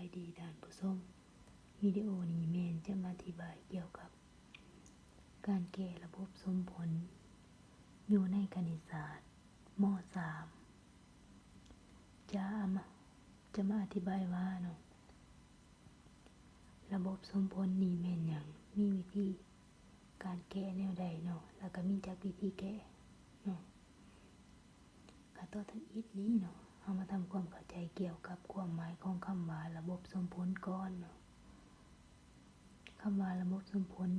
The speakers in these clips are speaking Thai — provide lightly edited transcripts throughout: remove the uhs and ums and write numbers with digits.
ายดีท่านผู้ชมวิดีโอนี้แม่นจะมาอธิบายเกี่ยวกับการแก้ระบบสมผลอยู่ในคณิตศาสตร์ม .3 จะมาอธิบายว่าเนาะระบบสมผลนี่แม่นหยังมีวิธีการแก้แนวใดเนาะแล้วก็มีจักวิธีแก้เนาะก็ต่อทั้งอีกนี้เนาะเอามาทำความเข้าใจเกี่ยวกับความหมายของคำว่าระบบสมผลก่อนเนาะคำว่าระบบสมผล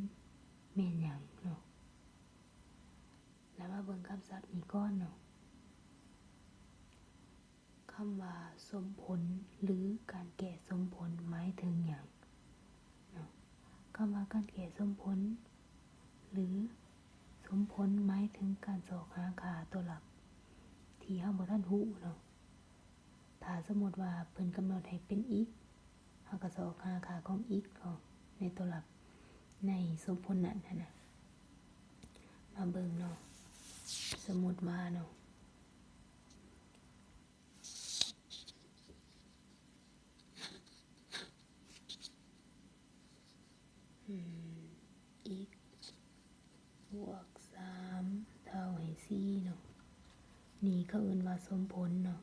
แม่นหยังเนาะแล้วมาเบิ่งคำศัพท์นี้ก่อนเนาะคำว่าสมผลหรือการแก้สมผลหมายถึงหยังเนาะคำว่าการแก้สมผลหรือสมผลหมายถึงการสอกหาค่าตัวหลักที่เฮาบ่ทันรู้เนาะถ้าสมมุติว่าเพิ่นกำหนดให้เป็น x เฮาก็สอกหาค่าของ x ของในตัวหลักในสมผลนั้นน่ะมาเบิ่งเนาะสมมุติว่าเนาะx บวก3เท่าให้4เนาะนี่เขาเอิ้นว่าสมผลเนาะ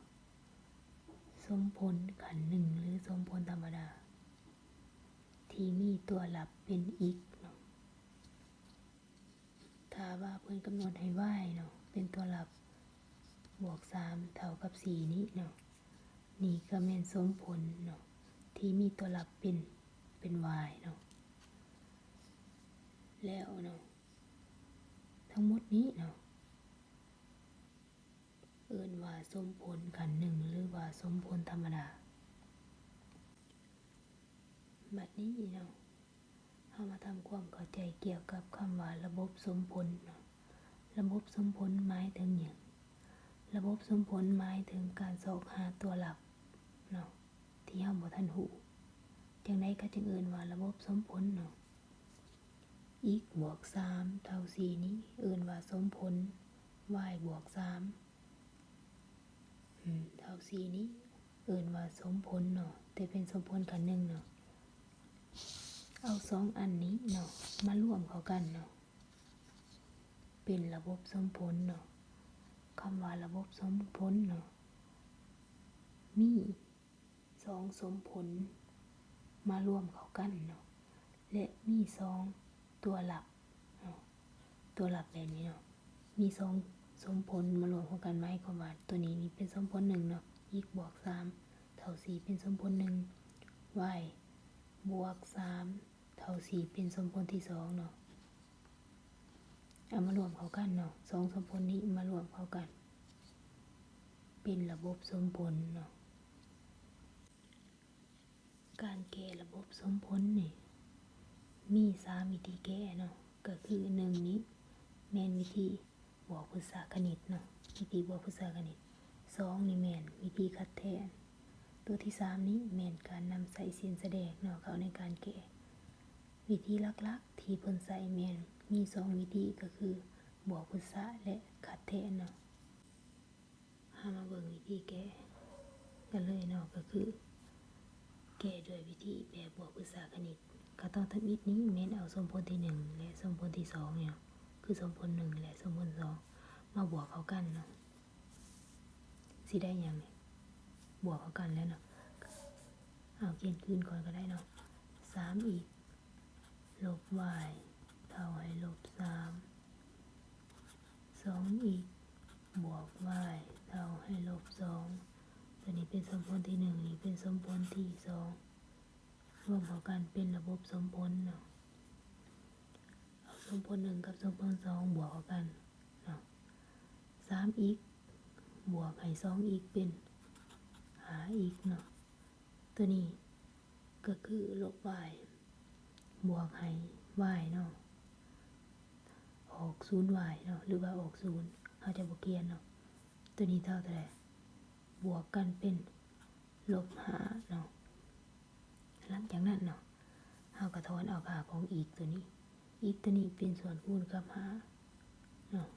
สมผลขันหนึ่งหรือสมผลธรรมดาที่มีตัวหลักเป็น x เนาะถ้าว่าเพิ่นกำหนดให้ y เนาะเป็นตัวหลักบวก3เท่ากับ4นี้เนาะนี่ก็แม่นสมผลเนาะที่มีตัวหลักเป็นy เนาะแล้วเนาะทั้งหมดนี้เนาะเอิ้นว่าสมผลขันหนึ่งหรือว่าสมผลธรรมดาบัดนี้เนาะเฮามาทำความเข้าใจเกี่ยวกับคำว่าระบบสมผลเนาะระบบสมผลหมายถึงหยังระบบสมผลหมายถึงการสอกหาตัวหลักเนาะที่เฮาบ่ทันรู้จังได๋ก็จึงเอิ้นว่าระบบสมผลเนาะ x บวก3เท่า4นี้เอิ้นว่าสมผล y บวก3เท่า4นี้เอิ้นว่าสมผลเนาะแต่เป็นสมผลขันหนึ่งเนาะเอา2อันนี้เนาะมารวมเข้ากันเนาะเป็นระบบสมผลเนาะคำว่าระบบสมผลเนาะมี2สมผลมารวมเข้ากันเนาะและมี2ตัวหลักเนาะตัวหลักแบบนี้เนาะมี2สมผลมารวมเข้ากันหมายความว่าตัวนี้เป็นสมผล1เนาะ x บวก3เท่า4เป็นสมผล1 y บวก3เท่า4เป็นสมผลที่2เนาะเอามารวมเข้ากันเนาะ2สมผลนี้มารวมเข้ากันเป็นระบบสมผลเนาะการแก้ระบบสมผลนี่มี3วิธีแก้เนาะก็คือ1นี้แม่นวิธีบวกภาษาคณิตเนาะวิธีบวกภาษาคณิต2นี่แม่นวิธีคัดแทนตัวที่3นี้แม่นการนำใส่เส้นแสดงเนาะเข้าในการแก้วิธีหลักๆที่เพิ่นใส่แม่นมี2วิธีก็คือบวกภาษาและคัดแทนเนาะมาเบิ่งวิธีแก้กันเลยเนาะก็คือแก้ด้วยวิธีแบบบวกภาษาคณิตก็ต้องทำอีกนี้แม่นเอาสมผลที่1และสมผลที่2เนี่ยคือสมผล1และสมผล2มาบวกเข้ากันเนาะสิได้หยังนี่บวกเข้ากันแล้วเนาะเอาเขียนคืนก่อนก็ได้เนาะ3อีกลบ y เท่าให้ลบ3 2อีกบวก y เท่าให้ลบ2ตัวนี้เป็นสมผลที่1นี่เป็นสมผลที่2รวมเข้ากันเป็นระบบสมผลเนาะเอาสมผล1กับสมผล2บวกเข้ากันเนาะ3อีกบวกให้2อีกเป็น5อีกเนาะตัวนี้ก็คือลบ y บวกให้ y เนาะออก 0y เนาะหรือว่าออก0เฮาจะบ่เขียนเนาะตัวนี้เท่าไหร่บวกกันเป็นลบ5เนาะหลังจากนั้นเนาะเฮาก็ถอนเอาค่าของอีกตัวนี้อีกตัวนี้เป็นส่วนคูณกับ5เนาะ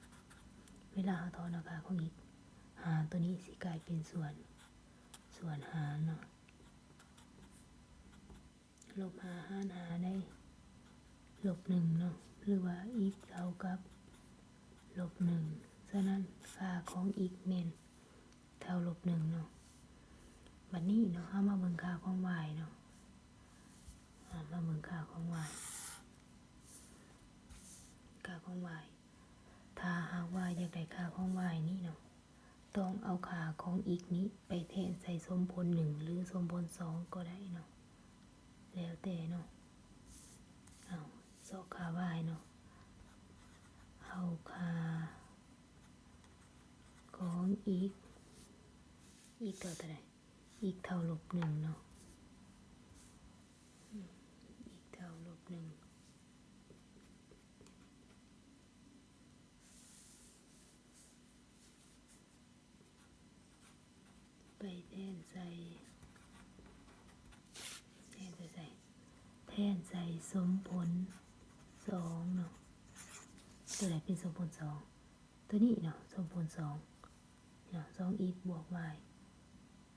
เวลาเฮาถอนเอาค่าของอีก5ตัวนี้สิกลายเป็นส่วนหารเนาะ ลบหาหารหาได้ลบหนึ่งเนาะหรือว่า x เท่ากับลบหนึ่งฉะนั้นค่าของ x แม่นเท่าลบหนึ่งเนาะบัดนี้เนาะเอามาเบิ่งค่าของ y เนาะมาเบิ่งค่าของ y ค่าของ y ถ้าหากว่าอยากได้ค่าของ y นี่เนาะต้องเอาค่าของ x นี้ไปแทนใส่สมผลหนึ่งหรือสมผลสองก็ได้เนาะแล้วแต่เนาะเอาสอบค่า y เนาะเอาค่าของ x เท่าไหร่ x เท่าลบหนึ่งเนาะx เท่าลบหนึ่งไปแทนใส่สมผลสองเนาะตัวไหนเป็นสมผลสองตัวนี้เนาะสมผลสองเนาะ2x บวก y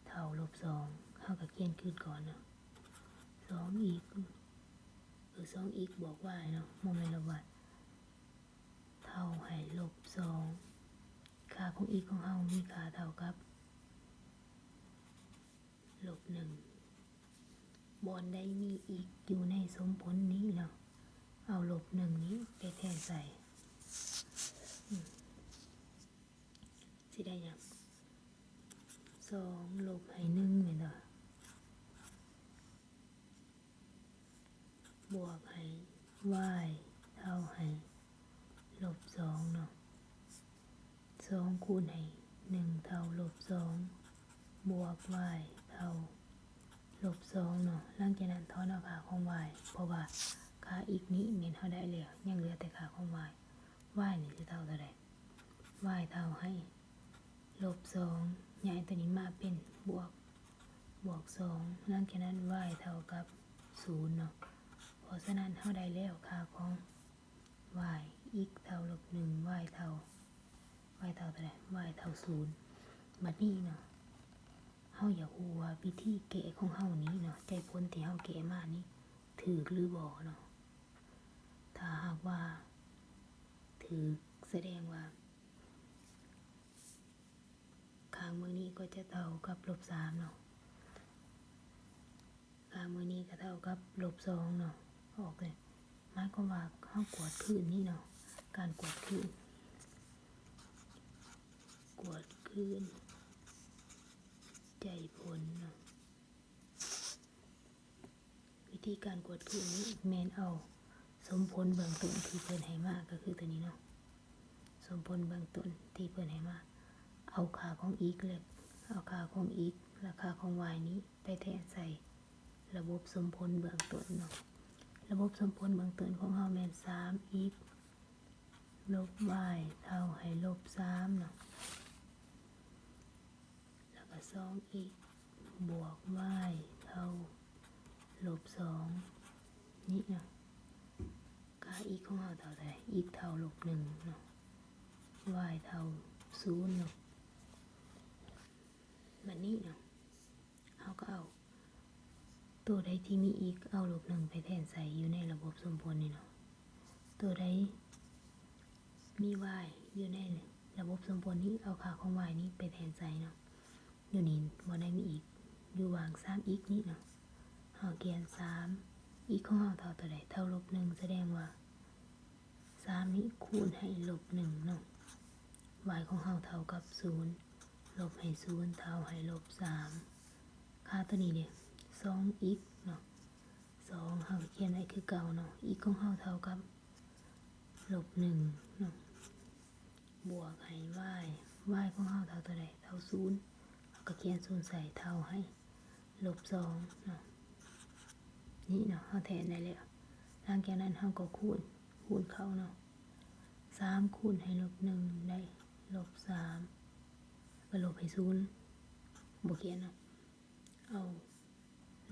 เท่าลบสองเข้ากับเขียนขึ้นก่อนเนาะ2x 2x บวก y เนาะโมเมนต์ลบ y เท่าให้ลบสองค่าของ x ของเฮามีค่าเท่ากับลบหนึ่งบอนได้มีอีกอยู่ในสมผลนี้เนาะเอาลบหนึ่งนี้ไปแทนใส่สิได้ยังสองลบให้หนึ่งเหมือนเดิมบวกให้ y เท่าให้ลบสองเนาะสองคูณให้หนึ่งเท่าลบสองบวก y เท่าลบสองเนาะหลังจากนั้นถอนเอาค่าของ y เพราะว่าค่าอีกนี้เมนเท่าได้แล้วยังเหลือแต่ค่าของ y นี่จะเท่าไหร่ y เท่าให้ลบสองย้ายตัวนี้มาเป็นบวกสองหลังจากนั้น y เท่ากับศูนย์เนาะเพราะฉะนั้นเท่าได้แล้วค่าของ y x เท่าลบหนึ่ง y เท่าเท่าไหร่ y เท่าศูนย์บัดนี้เนาะเฮาอยากรู้ว่าวิธีแก้ของเฮานี้เนาะใจผลที่เฮาแก้มานี้ถูกหรือบ่เนาะถ้าหากว่าถูกแสดงว่าข้างมือนี้ก็จะเท่ากับลบสามเนาะข้างมือนี้ก็เท่ากับลบสองเนาะออกเลยหมายความว่าเฮากวดคืนนี่เนาะการกวดคืนใจผลเนาะวิธีการกวดคืนนี้แมนเอาสมผลเบื้องต้นที่เพิ่นให้มาก็คือตัวนี้เนาะสมผลเบื้องต้นที่เพิ่นให้มาเอาค่าของ x เลยเอาค่าของ x และค่าของ y นี้ไปแทนใส่ระบบสมผลเบื้องต้นเนาะระบบสมผลเบื้องต้นของเฮาแม่น 3x ลบ y เท่าให้ลบ3เนาะแล้วก็ 2x บวก y เท่าลบ2นี่เนาะค่า x ของเฮาเท่าไหร่ x เท่าลบ1เนาะ y เท่า0เนาะแบบนี้เนาะเฮาก็เอาตัวใดที่มี x เอาลบ1ไปแทนใส่อยู่ในระบบสมผลนี่เนาะตัวใดมี y อยู่ในระบบสมผลนี้เอาค่าของ y นี้ไปแทนใส่เนาะอยู่นี่บ่ได้มีอีกอยู่วาง 3x นี่เนาะเฮาเขียน3 x ของเฮาเท่าตัวใดเท่าลบ1แสดงว่า3นี้คูณให้ลบ1เนาะ y ของเฮาเท่ากับ0ลบให้0เท่าให้ลบ3ค่าตัวนี้เนี่ย 2x เนาะ2เฮาเขียนไว้คือเก่าเนาะ x ของเฮาเท่ากับลบ1เนาะบวกให้ y ของเฮาเท่าตัวใดเท่า0เฮาก็เขียน0ใส่เท่าให้ลบ2เนาะนี่เนาะเฮาแทนได้แล้วหลังจากนั้นเฮาก็คูณเข้าเนาะ3คูณให้ลบ1ได้ลบ3ก็ลบให้0บ่เขียนเนาะเอา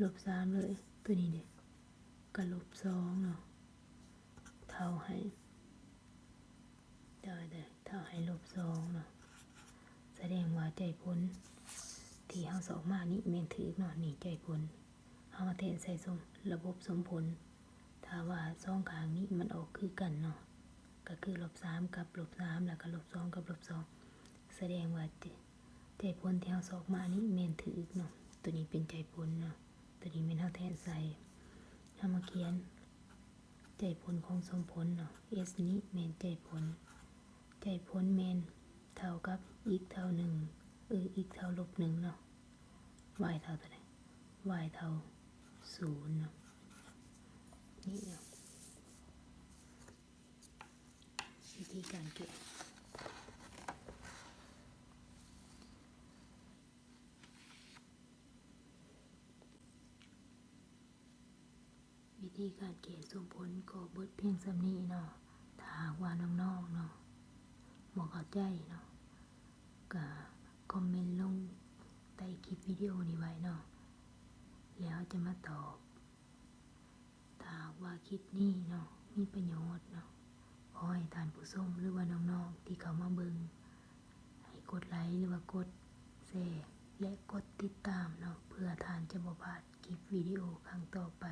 ลบ3เลยตัวนี้เด้ก็ลบ2เนาะเท่าให้เท่าให้ลบ2เนาะแสดงว่าใจผลที่เฮาสอบมานี่แม่นถูกเนาะนี่ใจผล เอามาแทนใส่ระบบสมผลถ้าว่าสองข้างนี้มันออกคือกันเนาะก็คือ-3กับ-3แล้วก็-2กับ-2แสดงว่าใจผลที่เราสอกมานี้แม่นถูกเนาะตัวนี้เป็นใจผลเนาะตัวนี้แม่นเราแทนใส่เอามาเขียนใจผลของสมผลเนาะ s นี้แม่นใจผลแม่นเท่ากับ x เท่า1x เท่า-1เนาะ y เท่าเท่าไหร่ y เท่า0เนาะนี่เนาะวิธีการแก้วิธีการแก้สมผลก็เบิดเพียงส่ำนี้เนาะถ้าหากว่าน้องๆเนาะบ่เข้าใจเนาะก็คอมเมนต์ลงใต้คลิปวิดีโอนี้ไว้เนาะแล้วจะมาตอบถ้าหากว่าคลิปนี้เนาะมีประโยชน์เนาะขอให้ท่านผู้ชมหรือว่าน้องๆที่เขามาเบิ่งให้กดไลค์หรือว่ากดแชร์และกดติดตามเนาะเพื่อท่านจะบ่พลาดคลิปวิดีโอครั้งต่อไป